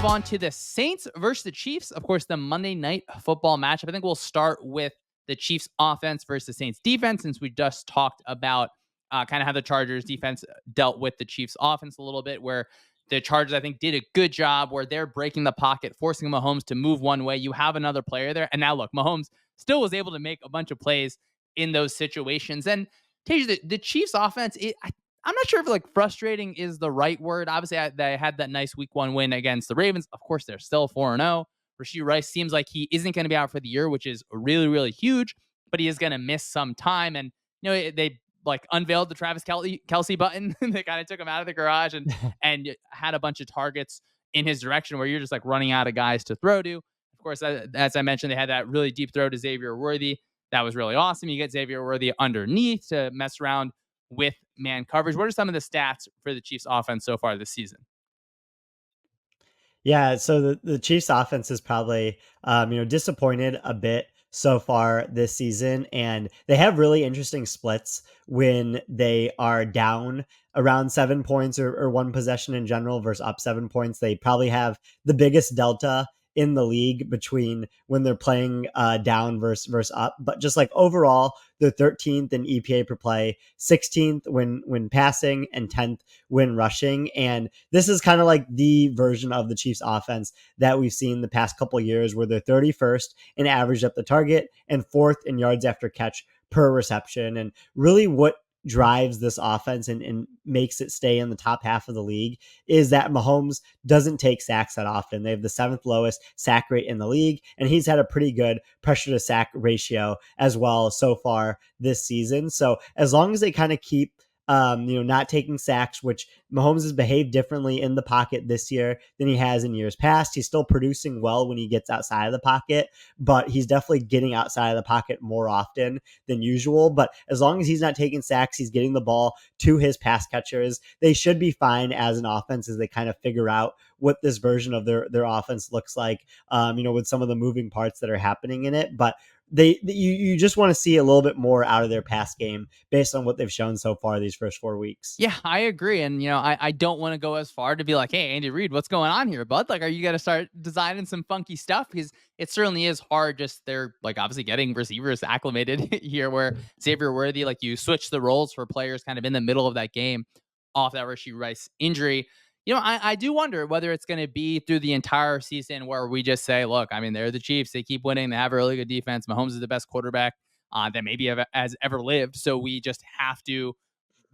move on to the Saints versus the Chiefs. Of course, the Monday night football matchup. I think we'll start with the Chiefs offense versus the Saints defense, since we just talked about kind of how the Chargers defense dealt with the Chiefs offense a little bit, where the Chargers, I think, did a good job where they're breaking the pocket, forcing Mahomes to move one way. You have another player there. And now look, Mahomes still was able to make a bunch of plays in those situations. And Tej, the Chiefs offense, I'm not sure if like frustrating is the right word. Obviously, they had that nice week 1 win against the Ravens. Of course, they're still 4-0. Rashee Rice seems like he isn't going to be out for the year, which is really, really huge, but he is going to miss some time. And, they like unveiled the Travis Kelce button. They kind of took him out of the garage and had a bunch of targets in his direction where you're just like running out of guys to throw to. Of course, as I mentioned, they had that really deep throw to Xavier Worthy. That was really awesome. You get Xavier Worthy underneath to mess around with man coverage. What are some of the stats for the Chiefs offense so far this season? Yeah, so the Chiefs offense is probably disappointed a bit so far this season, and they have really interesting splits when they are down around 7 points or one possession in general versus up 7 points. They probably have the biggest delta in the league between when they're playing down versus up. But just like overall, they're 13th in EPA per play, 16th when passing, and 10th when rushing. And this is kind of like the version of the Chiefs offense that we've seen the past couple of years, where they're 31st in average at the target and 4th in yards after catch per reception. And really what drives this offense and makes it stay in the top half of the league is that Mahomes doesn't take sacks that often. They have the 7th lowest sack rate in the league, and he's had a pretty good pressure to sack ratio as well so far this season. So as long as they kind of keep not taking sacks, which Mahomes has behaved differently in the pocket this year than he has in years past. He's still producing well when he gets outside of the pocket, but he's definitely getting outside of the pocket more often than usual. But as long as he's not taking sacks, he's getting the ball to his pass catchers. They should be fine as an offense as they kind of figure out what this version of their offense looks like, with some of the moving parts that are happening in it. But you just want to see a little bit more out of their pass game based on what they've shown so far these first 4 weeks. Yeah, I agree. And, I don't want to go as far to be like, hey, Andy Reid, what's going on here, bud? Like, are you going to start designing some funky stuff? Because it certainly is hard. Just they're like obviously getting receivers acclimated here where Xavier Worthy, like you switch the roles for players kind of in the middle of that game off that Rashee Rice injury. I do wonder whether it's going to be through the entire season where we just say, look, I mean, they're the Chiefs. They keep winning. They have a really good defense. Mahomes is the best quarterback that maybe has ever lived. So we just have to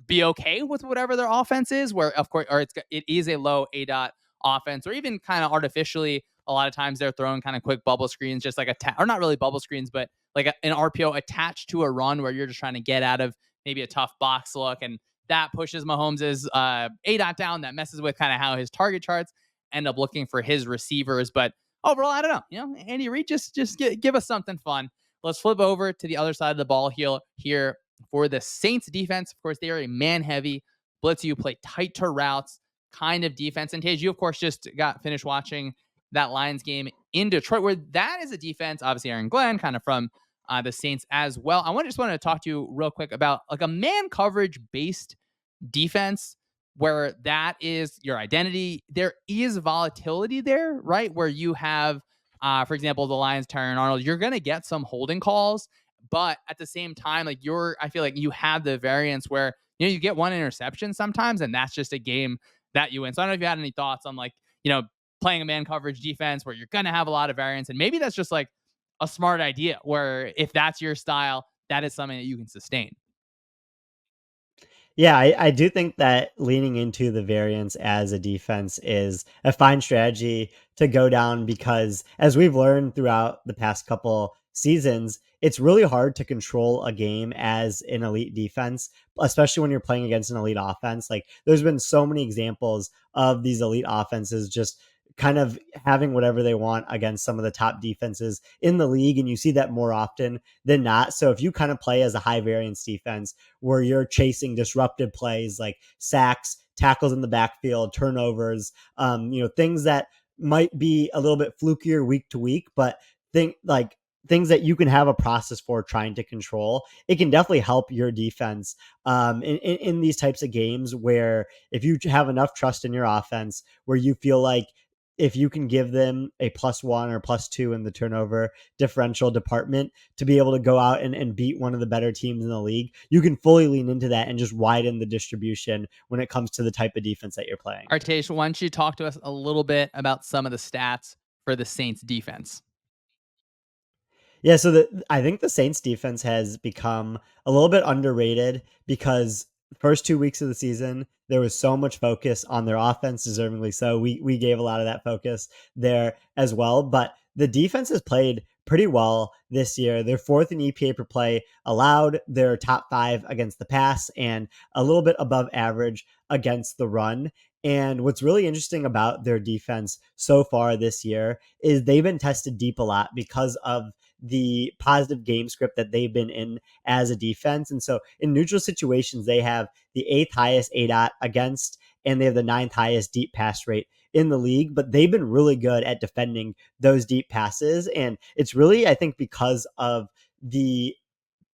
be okay with whatever their offense is, where of course, or it is a low A dot offense, or even kind of artificially. A lot of times they're throwing kind of quick bubble screens, just like or not really bubble screens, but like an RPO attached to a run where you're just trying to get out of maybe a tough box look, and that pushes Mahomes' A dot down. That messes with kind of how his target charts end up looking for his receivers. But overall, I don't know. Andy Reid, just give us something fun. Let's flip over to the other side of the ball here for the Saints defense. Of course, they are a man-heavy, blitz you, play tight to routes kind of defense. And Tage, you, of course, just got finished watching that Lions game in Detroit, where that is a defense, obviously Aaron Glenn, kind of from the Saints as well. I just wanted to talk to you real quick about like a man coverage-based defense where that is your identity. There is volatility there, right? Where you have, for example, the Lions, Tyron Arnold, you're going to get some holding calls, but at the same time, like I feel like you have the variance where, you get one interception sometimes, and that's just a game that you win. So I don't know if you had any thoughts on like, playing a man coverage defense where you're going to have a lot of variance. And maybe that's just like a smart idea where if that's your style, that is something that you can sustain. Yeah, I do think that leaning into the variance as a defense is a fine strategy to go down because, as we've learned throughout the past couple seasons, it's really hard to control a game as an elite defense, especially when you're playing against an elite offense. Like, there's been so many examples of these elite offenses just kind of having whatever they want against some of the top defenses in the league. And you see that more often than not. So if you kind of play as a high variance defense where you're chasing disruptive plays like sacks, tackles in the backfield, turnovers, things that might be a little bit flukier week to week, but things that you can have a process for trying to control, it can definitely help your defense in these types of games where if you have enough trust in your offense, where you feel like if you can give them a +1 or +2 in the turnover differential department to be able to go out and beat one of the better teams in the league, you can fully lean into that and just widen the distribution when it comes to the type of defense that you're playing. Artesh, why don't you talk to us a little bit about some of the stats for the Saints defense? Yeah, so I think the Saints defense has become a little bit underrated because first 2 weeks of the season there was so much focus on their offense, deservingly so. We gave a lot of that focus there as well, but the defense has played pretty well this year. They're fourth in EPA per play allowed. They're top five against the pass and a little bit above average against the run. And what's really interesting about their defense so far this year is they've been tested deep a lot because of the positive game script that they've been in as a defense. And so in neutral situations, they have the eighth highest ADOT against, and they have the ninth highest deep pass rate in the league, but they've been really good at defending those deep passes. And it's really, I think, because of the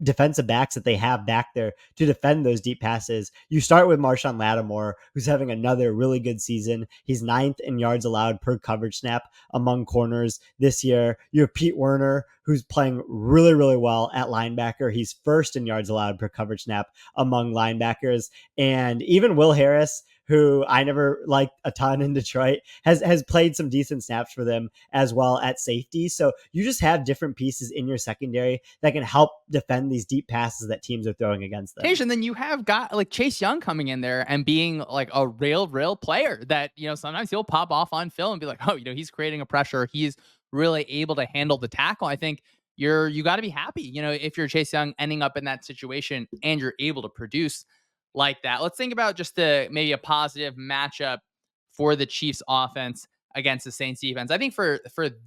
defensive backs that they have back there to defend those deep passes. You start with Marshawn Lattimore, who's having another really good season. He's ninth in yards allowed per coverage snap among corners this year. You have Pete Werner, who's playing really, really well at linebacker. He's first in yards allowed per coverage snap among linebackers. And even Will Harris, who I never liked a ton in Detroit, has played some decent snaps for them as well at safety. So you just have different pieces in your secondary that can help defend these deep passes that teams are throwing against them. And then you have got like Chase Young coming in there and being like a real player that, sometimes he'll pop off on film and be like, oh, he's creating a pressure. He's really able to handle the tackle. I think you got to be happy, if you're Chase Young ending up in that situation and you're able to produce like that. Let's think about just maybe a positive matchup for the Chiefs offense against the Saints defense. I think for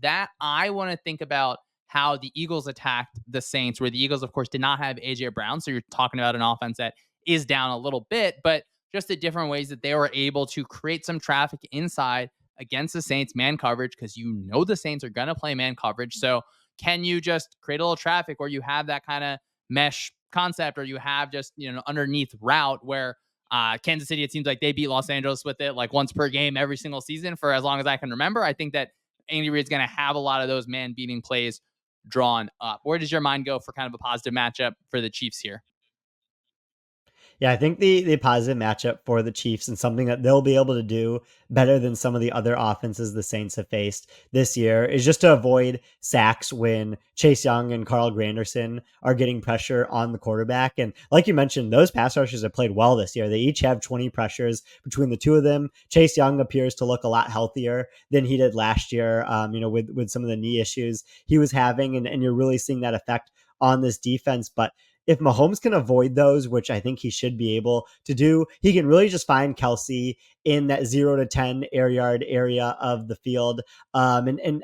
that, I want to think about how the Eagles attacked the Saints, where the Eagles, of course, did not have AJ Brown. So you're talking about an offense that is down a little bit, but just the different ways that they were able to create some traffic inside against the Saints man coverage, because the Saints are going to play man coverage. So can you just create a little traffic, or you have that kind of mesh concept, or you have just, underneath route where Kansas City, it seems like they beat Los Angeles with it like once per game every single season for as long as I can remember. I think that Andy Reid's going to have a lot of those man beating plays drawn up. Where does your mind go for kind of a positive matchup for the Chiefs here? Yeah, I think the positive matchup for the Chiefs and something that they'll be able to do better than some of the other offenses the Saints have faced this year is just to avoid sacks when Chase Young and Carl Granderson are getting pressure on the quarterback. And like you mentioned, those pass rushers have played well this year. They each have 20 pressures between the two of them. Chase Young appears to look a lot healthier than he did last year, with some of the knee issues he was having. And you're really seeing that effect on this defense. But if Mahomes can avoid those, which I think he should be able to do, he can really just find Kelsey in that 0 to 10 air yard area of the field. And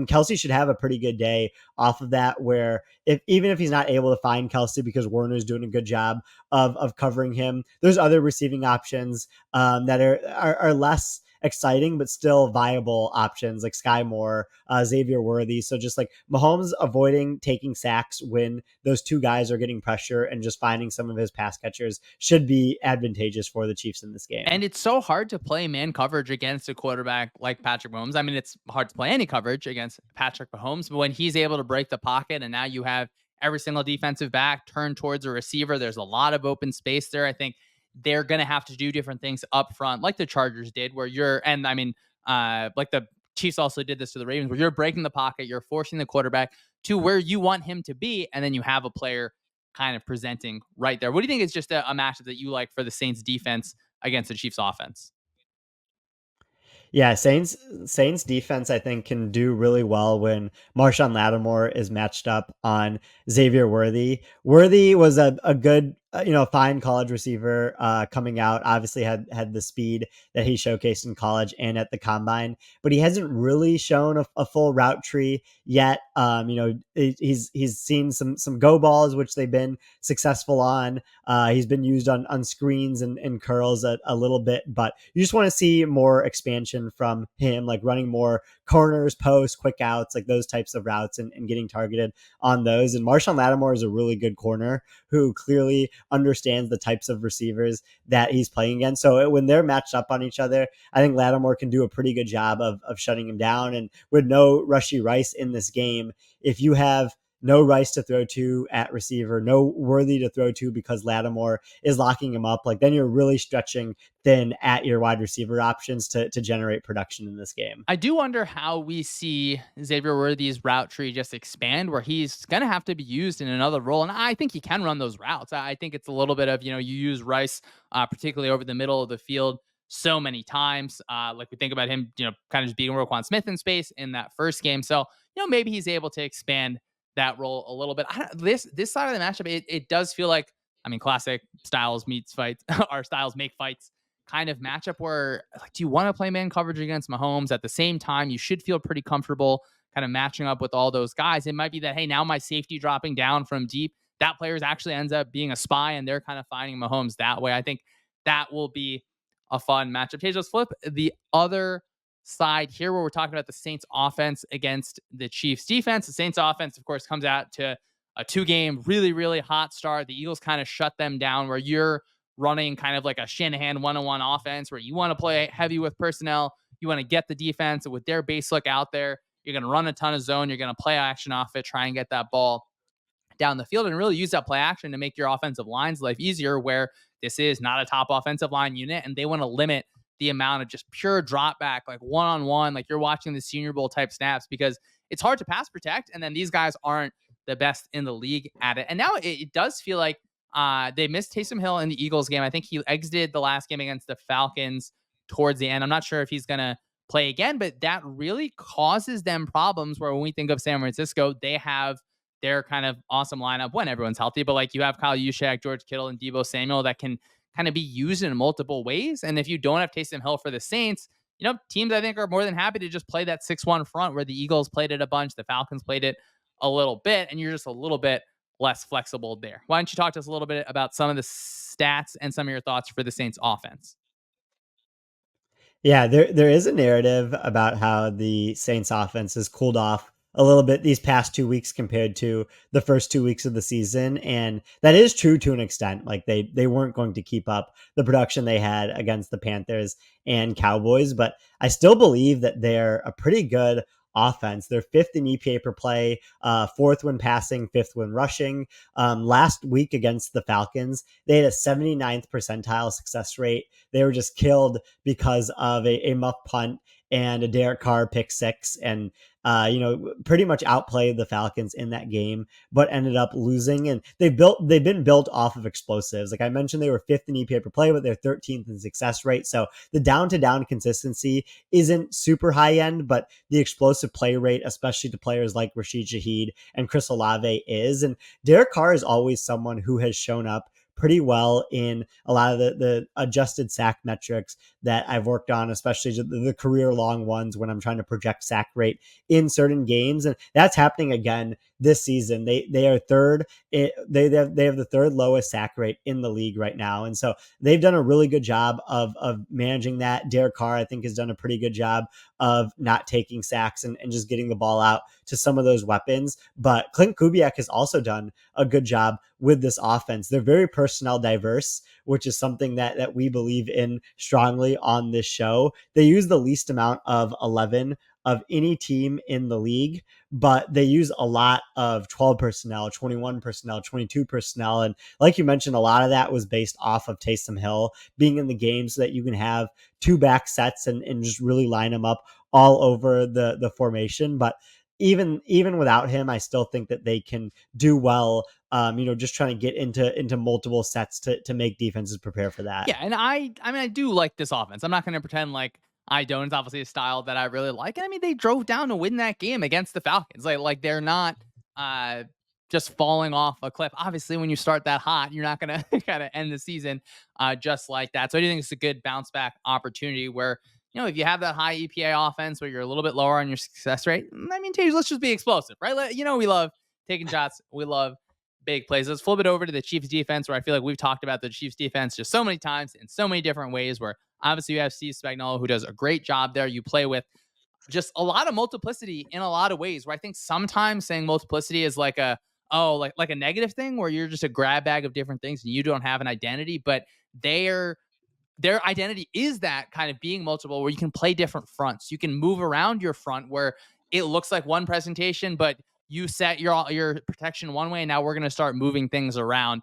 Kelsey should have a pretty good day off of that, where even if he's not able to find Kelsey because Warner's doing a good job of covering him, there's other receiving options that are less exciting but still viable options like Sky Moore, Xavier Worthy. So just like Mahomes avoiding taking sacks when those two guys are getting pressure and just finding some of his pass catchers should be advantageous for the Chiefs in this game. And it's so hard to play man coverage against a quarterback like Patrick Mahomes. I mean, it's hard to play any coverage against Patrick Mahomes, but when he's able to break the pocket and now you have every single defensive back turn towards a receiver, there's a lot of open space there. I think they're going to have to do different things up front, like the Chargers did, like the Chiefs also did this to the Ravens, where you're breaking the pocket, you're forcing the quarterback to where you want him to be, and then you have a player kind of presenting right there. What do you think is just a matchup that you like for the Saints defense against the Chiefs offense? Yeah, Saints defense I think can do really well when Marshawn Lattimore is matched up on Xavier Worthy. Worthy was a good fine college receiver coming out. Obviously had the speed that he showcased in college and at the combine, but he hasn't really shown a full route tree yet. He's seen some go balls which they've been successful on. He's been used on screens and curls a little bit, but you just want to see more expansion from him, like running more corners, posts, quick outs, like those types of routes and getting targeted on those. And Marshawn Lattimore is a really good corner who clearly understands the types of receivers that he's playing against. So when they're matched up on each other, I think Lattimore can do a pretty good job of shutting him down. And with no Rushy Rice in this game, if you have no Rice to throw to at receiver, no Worthy to throw to because Lattimore is locking him up, like then you're really stretching thin at your wide receiver options to generate production in this game. I do wonder how we see Xavier Worthy's route tree just expand, where he's going to have to be used in another role. And I think he can run those routes. I think it's a little bit of, you use Rice, particularly over the middle of the field so many times. Like we think about him, kind of just beating Roquan Smith in space in that first game. So, maybe he's able to expand that role a little bit. This side of the matchup, it does feel like, I mean, classic styles meets fights, our styles make fights kind of matchup where, like, do you want to play man coverage against Mahomes? At the same time, you should feel pretty comfortable kind of matching up with all those guys. It might be that, hey, now my safety dropping down from deep, that player actually ends up being a spy and they're kind of finding Mahomes that way. I think that will be a fun matchup. Hey, let's flip the other side here where we're talking about the Saints offense against the Chiefs defense. The Saints offense, of course, comes out to a 2-game, really, really hot start. The Eagles kind of shut them down where you're running kind of like a Shanahan one-on-one offense where you want to play heavy with personnel. You want to get the defense with their base look out there. You're going to run a ton of zone. You're going to play action off it, try and get that ball down the field and really use that play action to make your offensive line's life easier, where this is not a top offensive line unit and they want to limit the amount of just pure drop back, like one-on-one, like you're watching the Senior Bowl type snaps, because it's hard to pass protect. And then these guys aren't the best in the league at it. And now it does feel like they missed Taysom Hill in the Eagles game. I think he exited the last game against the Falcons towards the end. I'm not sure if he's going to play again, but that really causes them problems where when we think of San Francisco, they have their kind of awesome lineup when everyone's healthy. But like you have Kyle Juszczyk, George Kittle, and Deebo Samuel that can kind of be used in multiple ways. And if you don't have Taysom Hill for the Saints, teams I think are more than happy to just play that 6-1 front where the Eagles played it a bunch, the Falcons played it a little bit, and you're just a little bit less flexible there. Why don't you talk to us a little bit about some of the stats and some of your thoughts for the Saints offense? Yeah, there is a narrative about how the Saints offense has cooled off a little bit these past 2 weeks compared to the first 2 weeks of the season. And that is true to an extent. Like they weren't going to keep up the production they had against the Panthers and Cowboys, but I still believe that they're a pretty good offense. They're fifth in EPA per play, fourth when passing, fifth when rushing. Last week against the Falcons, they had a 79th percentile success rate. They were just killed because of a muff punt and a Derek Carr pick six, and pretty much outplayed the Falcons in that game, but ended up losing. And they've been built off of explosives. Like I mentioned, they were fifth in EPA per play, but they're 13th in success rate. So the down to down consistency isn't super high end, but the explosive play rate, especially to players like Rashid Shaheed and Chris Olave, is. And Derek Carr is always someone who has shown up pretty well in a lot of the adjusted sack metrics that I've worked on, especially the career long ones when I'm trying to project sack rate in certain games. And that's happening again this season. They are third. They have the third lowest sack rate in the league right now. And so they've done a really good job of managing that. Derek Carr, I think, has done a pretty good job of not taking sacks and just getting the ball out to some of those weapons. But Clint Kubiak has also done a good job with this offense. They're very personnel diverse, which is something that we believe in strongly on this show. They use the least amount of 11 of any team in the league, but they use a lot of 12 personnel, 21 personnel, 22 personnel. And like you mentioned, a lot of that was based off of Taysom Hill being in the game so that you can have two back sets and just really line them up all over the formation. But even without him, I still think that they can do well. Just trying to get into multiple sets to make defenses prepare for that. Yeah, and I mean I do like this offense. I'm not going to pretend like I don't. It's obviously a style that I really like. And I mean they drove down to win that game against the Falcons. Like they're not uh just falling off a cliff. Obviously, when you start that hot, you're not going to kind of end the season just like that. So I do think it's a good bounce back opportunity where, if you have that high EPA offense where you're a little bit lower on your success rate, I mean, let's just be explosive, right? We love taking shots. We love big plays. Let's flip it over to the Chiefs defense, where I feel like we've talked about the Chiefs defense just so many times in so many different ways, where obviously you have Steve Spagnuolo, who does a great job there. You play with just a lot of multiplicity in a lot of ways, where I think sometimes saying multiplicity is like a oh, like a negative thing where you're just a grab bag of different things and you don't have an identity, but they're their identity is that kind of being multiple where you can play different fronts. You can move around your front where it looks like one presentation, but you set your protection one way, and now we're going to start moving things around.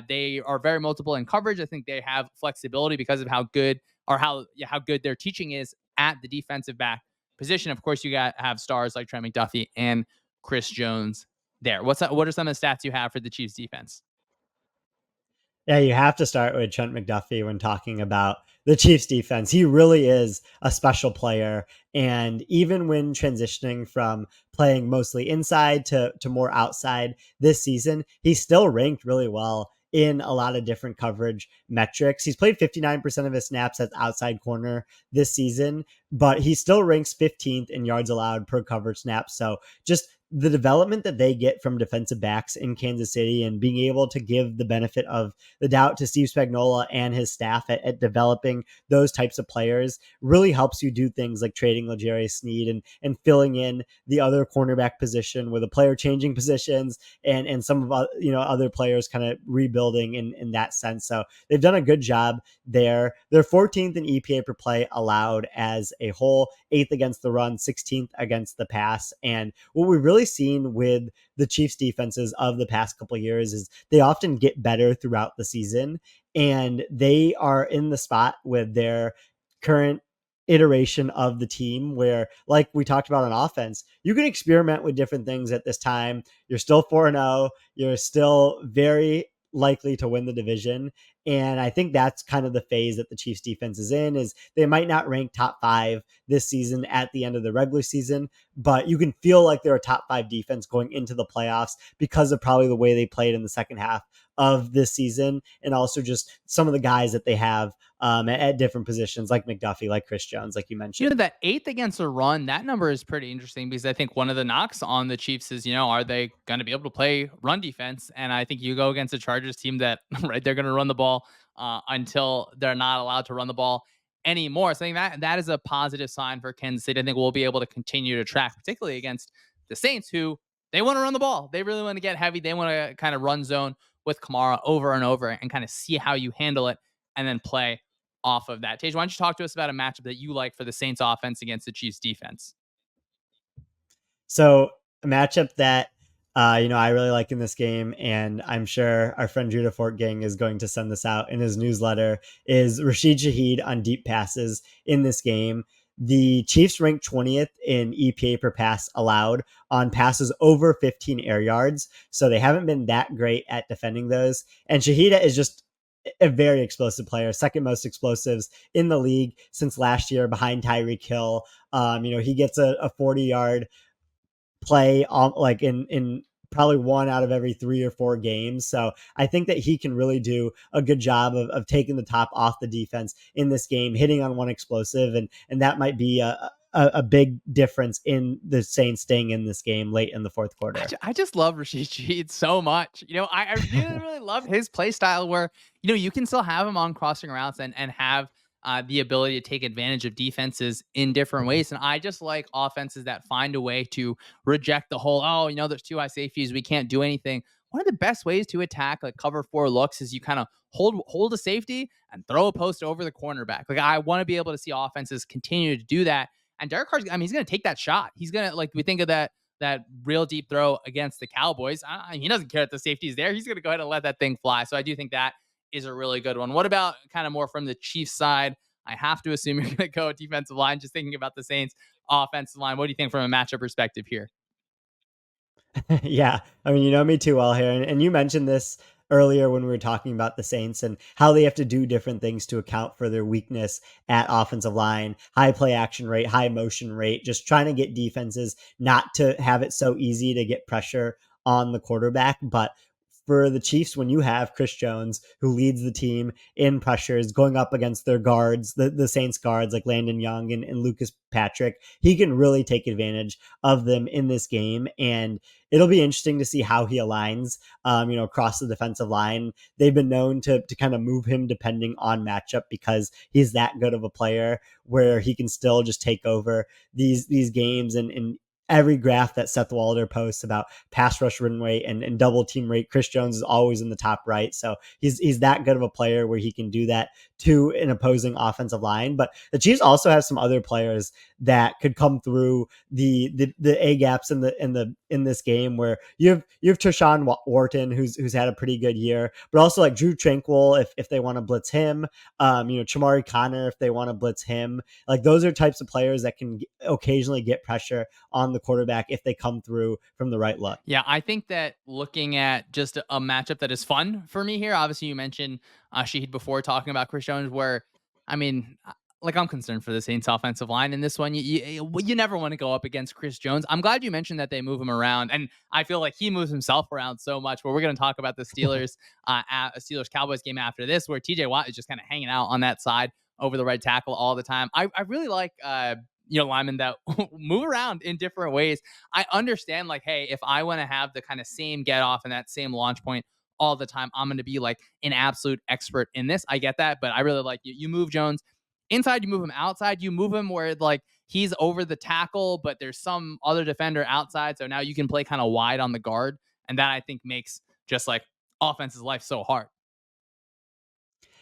They are very multiple in coverage. I think they have flexibility because of how good or how yeah, how good their teaching is at the defensive back position. Of course, you got have stars like Trent McDuffie and Chris Jones there. What are some of the stats you have for the Chiefs defense? Yeah, you have to start with Trent McDuffie when talking about the Chiefs defense. He really is a special player. And even when transitioning from playing mostly inside to more outside this season, he's still ranked really well in a lot of different coverage metrics. He's played 59% of his snaps as outside corner this season, but he still ranks 15th in yards allowed per coverage snap. So just the development that they get from defensive backs in Kansas City and being able to give the benefit of the doubt to Steve Spagnuolo and his staff at developing those types of players really helps you do things like trading L'Jarius Sneed and filling in the other cornerback position with a player changing positions and some of other players kind of rebuilding in that sense. So they've done a good job there. They're 14th in EPA per play allowed as a whole, 8th against the run, 16th against the pass. And what we've really seen with the Chiefs defenses of the past couple of years is they often get better throughout the season, and they are in the spot with their current iteration of the team where, like we talked about on offense, you can experiment with different things at this time. You're still 4-0, you're still very likely to win the division, and I think that's kind of the phase that the Chiefs defense is in. Is they might not rank top 5 this season at the end of the regular season, but you can feel like they're a top 5 defense going into the playoffs because of probably the way they played in the second half of this season, and also just some of the guys that they have at different positions, like McDuffie, like Chris Jones, like you You know, mentioned. that eighth against a run, that number is pretty interesting because I think one of the knocks on the Chiefs is, are they going to be able to play run defense? And I think you go against a Chargers team that, right, they're going to run the ball until they're not allowed to run the ball anymore. So I think that is a positive sign for Kansas City. I think we'll be able to continue to track, particularly against the Saints, who they want to run the ball. They really want to get heavy. They want to kind of run zone with Kamara over and over and kind of see how you handle it and then play off of that. Tage, why don't you talk to us about a matchup that you like for the Saints offense against the Chiefs defense? So a matchup that I really like in this game, and I'm sure our friend Judah Fort Gang is going to send this out in his newsletter, is Rashid Shaheed on deep passes in this game. The Chiefs rank 20th in EPA per pass allowed on passes over 15 air yards. So they haven't been that great at defending those. And Shahida is just a very explosive player, second most explosives in the league since last year behind Tyreek Hill. He gets a 40-yard play like in probably one out of every 3 or 4 games. So I think that he can really do a good job of taking the top off the defense in this game, hitting on one explosive, and that might be a big difference in the Saints staying in this game late in the fourth quarter. I just love Rashid Shaheed so much. I really, really love his play style where, you can still have him on crossing routes and have the ability to take advantage of defenses in different ways. And I just like offenses that find a way to reject the whole, oh, there's two high safeties, we can't do anything. One of the best ways to attack like cover 4 looks is you kind of hold a safety and throw a post over the cornerback. Like I want to be able to see offenses continue to do that. And Derek Carr's, I mean, he's going to take that shot. He's going to, like, we think of that real deep throw against the Cowboys. He doesn't care if the safety's there. He's going to go ahead and let that thing fly. So I do think that is a really good one. What about kind of more from the Chiefs side? I have to assume you're going to go defensive line. Just thinking about the Saints offensive line. What do you think from a matchup perspective here? Yeah. I mean, you know me too well here. And you mentioned this earlier when we were talking about the Saints and how they have to do different things to account for their weakness at offensive line, high play action rate, high motion rate, just trying to get defenses not to have it so easy to get pressure on the quarterback. But for the Chiefs, when you have Chris Jones, who leads the team in pressures, going up against their guards, the Saints guards like Landon Young and Lucas Patrick, he can really take advantage of them in this game. And it'll be interesting to see how he aligns, across the defensive line. They've been known to kind of move him depending on matchup because he's that good of a player where he can still just take over these games and every graph that Seth Walder posts about pass rush run rate and double team rate, Chris Jones is always in the top right. So he's that good of a player where he can do that to an opposing offensive line. But the Chiefs also have some other players that could come through the A gaps in this game, where you have Tershawn Wharton, who's had a pretty good year, but also like Drew Tranquil if they want to blitz him, Chamari Connor if they want to blitz him. Like those are types of players that can occasionally get pressure on the quarterback if they come through from the right look. Yeah, I think that looking at just a matchup that is fun for me here. Obviously, you mentioned Shaheed before talking about Chris Jones, where I mean, like I'm concerned for the Saints offensive line in this one. You never want to go up against Chris Jones. I'm glad you mentioned that they move him around, and I feel like he moves himself around so much. But we're going to talk about the Steelers, a Steelers Cowboys game after this, where T.J. Watt is just kind of hanging out on that side over the right tackle all the time. I really like linemen that move around in different ways. I understand, like, hey, if I want to have the kind of same get off and that same launch point all the time, I'm going to be like an absolute expert in this. I get that, but I really like you. You move Jones inside, you move him outside, you move him where like he's over the tackle, but there's some other defender outside. So now you can play kind of wide on the guard. And that I think makes just like offense's life so hard.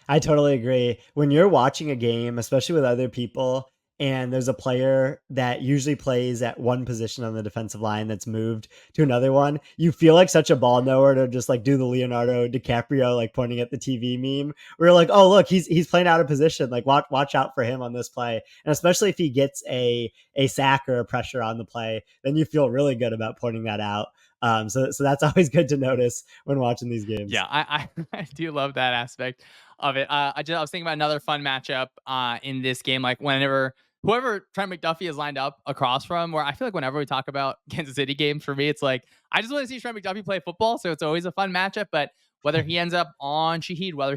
I totally agree. When you're watching a game, especially with other people, and there's a player that usually plays at one position on the defensive line that's moved to another one, you feel like such a ball knower to just like do the Leonardo DiCaprio like pointing at the TV meme. We're like, oh look, he's playing out of position. Like watch out for him on this play. And especially if he gets a sack or a pressure on the play, then you feel really good about pointing that out. So that's always good to notice when watching these games. Yeah, I do love that aspect of it. I was thinking about another fun matchup in this game. Like whenever whoever Trent McDuffie is lined up across from, where I feel like whenever we talk about Kansas City games, for me, it's like I just want to see Trent McDuffie play football. So it's always a fun matchup. But whether he ends up on Shaheed, whether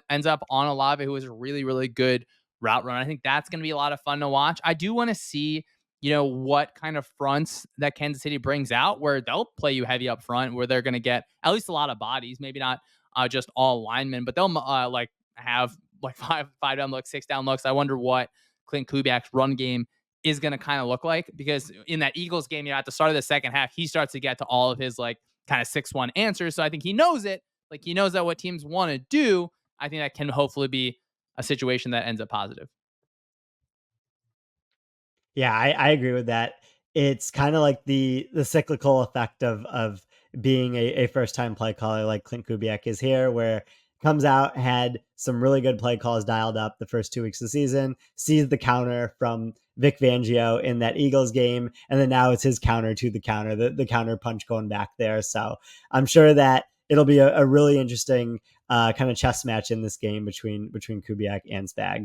ends up on Olave, who is a really really good route runner, I think that's going to be a lot of fun to watch. I do want to see what kind of fronts that Kansas City brings out, where they'll play you heavy up front, where they're going to get at least a lot of bodies, maybe not just all linemen, but they'll like have like five down looks, six down looks. I wonder what Clint Kubiak's run game is going to kind of look like, because in that Eagles game, at the start of the second half, he starts to get to all of his like kind of 6-1 answers. So I think he knows it. Like he knows that what teams want to do. I think that can hopefully be a situation that ends up positive. Yeah, I agree with that. It's kind of like the cyclical effect of being a first time play caller like Clint Kubiak is here, where comes out, had some really good play calls dialed up the first 2 weeks of the season, sees the counter from Vic Fangio in that Eagles game, and then now it's his counter to the counter, the counter punch going back there. So I'm sure that it'll be a really interesting kind of chess match in this game between Kubiak and Spag.